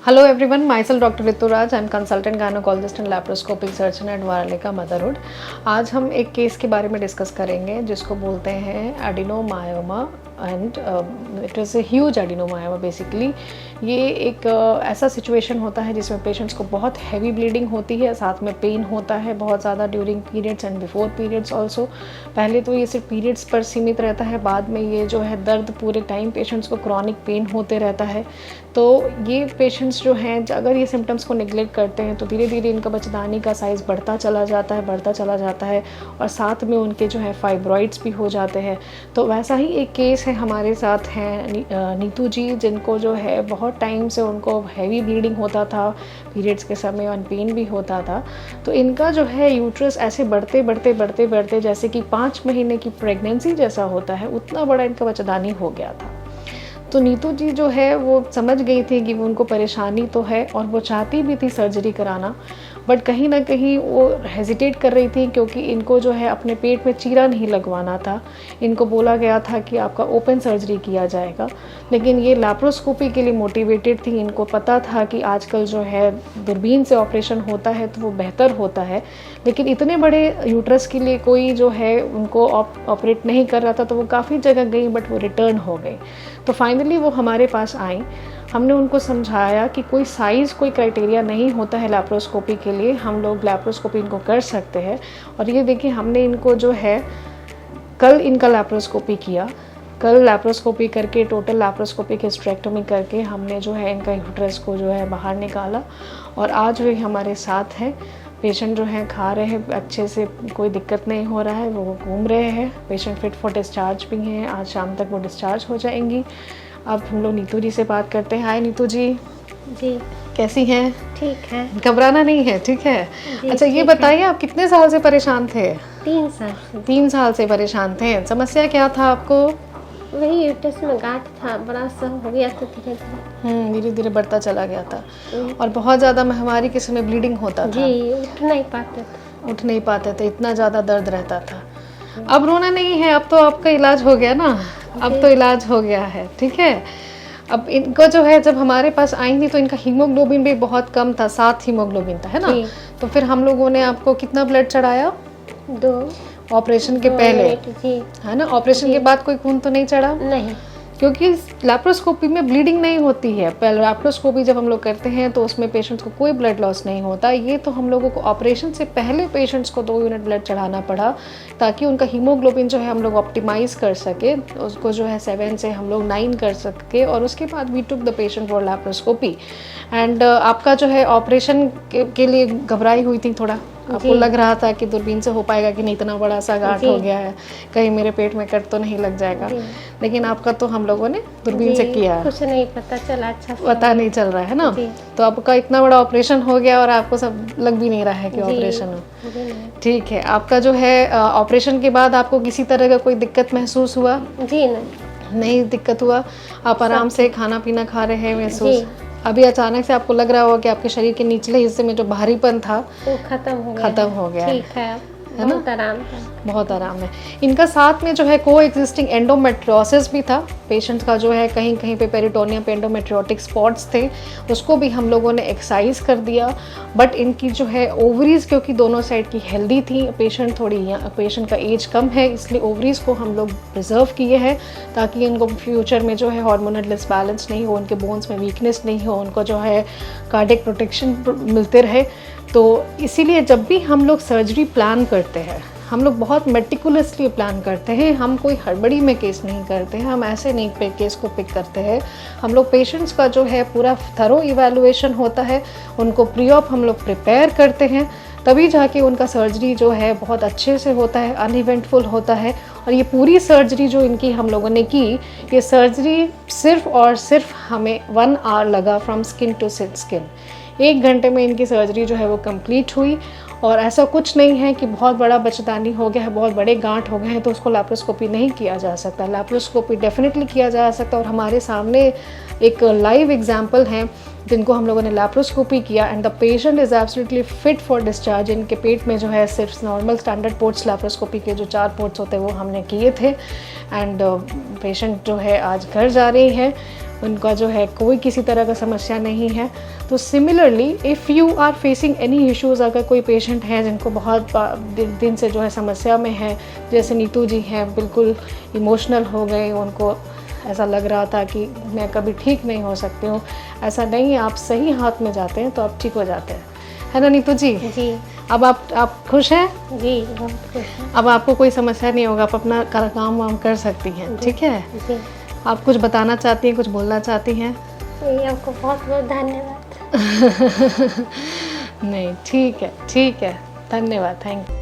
Hello everyone, myself Dr. Rituraj. I'm consultant gynecologist and laparoscopic surgeon at Varalika Motherhood. आज हम एक case के बारे में डिस्कस करेंगे जिसको बोलते हैं adenomyoma and it is a huge adenomyoma. Basically ये एक ऐसा सिचुएशन होता है जिसमें पेशेंट्स को बहुत हैवी ब्लीडिंग होती है, साथ में पेन होता है बहुत ज़्यादा during periods and before periods also. पहले तो ये सिर्फ पीरियड्स पर सीमित रहता है, बाद में ये जो है दर्द पूरे टाइम पेशेंट्स को क्रॉनिक पेन होते रहता है। तो ये पेशेंट्स जो हैं अगर ये सिम्टम्स को निगलेक्ट करते हैं तो धीरे धीरे इनका बच्चेदानी का साइज़ बढ़ता चला जाता है और साथ में उनके जो है फाइब्रॉइड्स भी हो जाते हैं। तो वैसा ही एक केस है हमारे साथ हैं नीतू जी, जिनको जो है बहुत टाइम से उनको हैवी ब्लीडिंग होता था पीरियड्स के समय और पेन भी होता था। तो इनका जो है यूट्रस ऐसे बढ़ते जैसे कि 5 महीने की प्रेगनेंसी जैसा होता है उतना बड़ा इनका बच्चेदानी हो गया था। तो नीतू जी जो है वो समझ गई थी कि उनको परेशानी तो है और वो चाहती भी थी सर्जरी कराना, बट कहीं ना कहीं वो हेजिटेट कर रही थी क्योंकि इनको जो है अपने पेट में चीरा नहीं लगवाना था। इनको बोला गया था कि आपका ओपन सर्जरी किया जाएगा, लेकिन ये लैप्रोस्कोपी के लिए मोटिवेटेड थी। इनको पता था कि आजकल जो है दूरबीन से ऑपरेशन होता है तो वो बेहतर होता है, लेकिन इतने बड़े यूट्रस के लिए कोई जो है उनको ऑपरेट नहीं कर रहा था। तो वो काफ़ी जगह गई बट वो रिटर्न हो गई। तो फाइनली वो हमारे पास आई। हमने उनको समझाया कि कोई साइज़ कोई क्राइटेरिया नहीं होता है लैप्रोस्कोपी के लिए, हम लोग लैप्रोस्कोपी इनको कर सकते हैं। और ये देखिए हमने इनको जो है कल इनका लैप्रोस्कोपी किया, कल लैप्रोस्कोपी करके टोटल लैप्रोस्कोपिक हिस्टेरेक्टोमी करके हमने जो है इनका यूट्रस को जो है बाहर निकाला और आज वे हमारे साथ हैं। पेशेंट जो हैं खा रहे हैं अच्छे से, कोई दिक्कत नहीं हो रहा है, वो घूम रहे हैं। पेशेंट फिट फॉर डिस्चार्ज भी हैं, आज शाम तक वो डिस्चार्ज हो जाएंगी। अब हम लोग नीतू जी से बात करते हैं। हाय नीतू जी। जी कैसी हैं? ठीक है। घबराना नहीं है, ठीक है? अच्छा ये बताइए आप कितने साल से परेशान थे? 3 साल से। 3 साल से परेशान थे। समस्या क्या था आपको? वही यूट्रस में गांठ था, बड़ा सा हो गया तो धीरे धीरे बढ़ता चला गया था और बहुत ज़्यादा महामारी के समय ब्लीडिंग होता था। जी उठ नहीं पाते थे, इतना ज़्यादा दर्द रहता था। अब रोना नहीं है, अब तो आपका इलाज हो गया ना, अब तो इलाज हो गया है, ठीक है। अब इनको जो है जब हमारे पास आई थी तो इनका हीमोग्लोबिन भी बहुत कम था, 7 हीमोग्लोबिन था, है ना। तो फिर हम लोगों ने आपको कितना ब्लड चढ़ाया? 2 ऑपरेशन के पहले, जी है ना। ऑपरेशन के बाद कोई खून तो नहीं चढ़ा? नहीं, क्योंकि लैप्रोस्कोपी में ब्लीडिंग नहीं होती है। पहले लैप्रोस्कोपी जब हम लोग करते हैं तो उसमें पेशेंट्स को कोई ब्लड लॉस नहीं होता। ये तो हम लोगों को ऑपरेशन से पहले पेशेंट्स को 2 यूनिट ब्लड चढ़ाना पड़ा ताकि उनका हीमोग्लोबिन जो है हम लोग ऑप्टिमाइज कर सके, उसको जो है 7 से हम लोग 9 कर सके। और उसके बाद we took the patient for laparoscopy and आपका जो है ऑपरेशन के लिए घबराई हुई थी थोड़ा, आपको लग रहा था कि दूरबीन से हो पाएगा कि नहीं, इतना बड़ा सा गांठ हो गया है, कहीं मेरे पेट में कट तो नहीं लग जाएगा। लेकिन आपका तो हम लोगों ने दूरबीन से किया, कुछ नहीं पता चला, अच्छा पता नहीं चल रहा है ना। तो आपका इतना बड़ा ऑपरेशन हो गया और आपको सब लग भी नहीं रहा है कि ऑपरेशन हो। ठीक है, आपका जो है ऑपरेशन के बाद आपको किसी तरह का कोई दिक्कत महसूस हुआ? जी नहीं दिक्कत हुआ, आप आराम से खाना पीना खा रहे हैं महसूस? अभी अचानक से आपको लग रहा होगा कि आपके शरीर के निचले हिस्से में जो भारीपन था वो खत्म हो गया। ठीक है ना, बहुत आराम है। इनका साथ में जो है को एग्जिस्टिंग एंडोमेट्रियोसिस भी था। पेशेंट का जो है कहीं कहीं पे पेरिटोनियम पे एंडोमेट्रियोटिक स्पॉट्स थे, उसको भी हम लोगों ने एक्सरसाइज कर दिया। बट इनकी जो है ओवरीज क्योंकि दोनों साइड की हेल्दी थी, पेशेंट का एज कम है, इसलिए ओवरीज को हम लोग प्रिजर्व किए हैं ताकि इनको फ्यूचर में जो है हार्मोनल डिसबैलेंस नहीं हो, उनके बोन्स में वीकनेस नहीं हो, उनको जो है कार्डियक प्रोटेक्शन मिलते रहे। तो इसीलिए जब भी हम लोग सर्जरी प्लान करते हैं हम लोग बहुत मेटिकुलसली प्लान करते हैं। हम कोई हड़बड़ी में केस नहीं करते हैं, हम ऐसे नहीं केस को पिक करते हैं। हम लोग पेशेंट्स का जो है पूरा थरो इवैल्यूएशन होता है, उनको प्री ऑप हम लोग प्रिपेयर करते हैं, तभी जाके उनका सर्जरी जो है बहुत अच्छे से होता है, अनइवेंटफुल होता है। और ये पूरी सर्जरी जो इनकी हम लोगों ने की, ये सर्जरी सिर्फ और सिर्फ हमें 1 आवर लगा फ्रॉम स्किन टू स्किन। 1 घंटे में इनकी सर्जरी जो है वो कंप्लीट हुई। और ऐसा कुछ नहीं है कि बहुत बड़ा बच्चेदानी हो गया है, बहुत बड़े गांठ हो गए हैं तो उसको लैप्रोस्कोपी नहीं किया जा सकता। लैप्रोस्कोपी डेफिनेटली किया जा सकता है और हमारे सामने एक लाइव एग्जांपल है जिनको हम लोगों ने लैप्रोस्कोपी किया and the patient is absolutely fit for discharge. इनके पेट में जो है सिर्फ नॉर्मल स्टैंडर्ड पोर्ट्स लैप्रोस्कोपी के जो 4 पोर्ट्स होते हैं वो हमने किए थे एंड पेशेंट जो है आज घर जा रही है। उनका जो है कोई किसी तरह का समस्या नहीं है। तो similarly if you are facing any issues, अगर कोई पेशेंट है जिनको बहुत दिन से जो है समस्या में है, जैसे नीतू जी हैं, बिल्कुल इमोशनल हो गए, उनको ऐसा लग रहा था कि मैं कभी ठीक नहीं हो सकती हूँ, ऐसा नहीं है, आप सही हाथ में जाते हैं तो आप ठीक हो जाते हैं, है ना नीतू जी? जी अब आप खुश हैं? जी बहुत खुश है। अब आपको कोई समस्या नहीं होगा, आप अपना काम वाम कर सकती हैं, ठीक है? जी आप कुछ बताना चाहती हैं, कुछ बोलना चाहती हैं? जी, आपको बहुत बहुत धन्यवाद। नहीं, ठीक है, धन्यवाद, थैंक यू।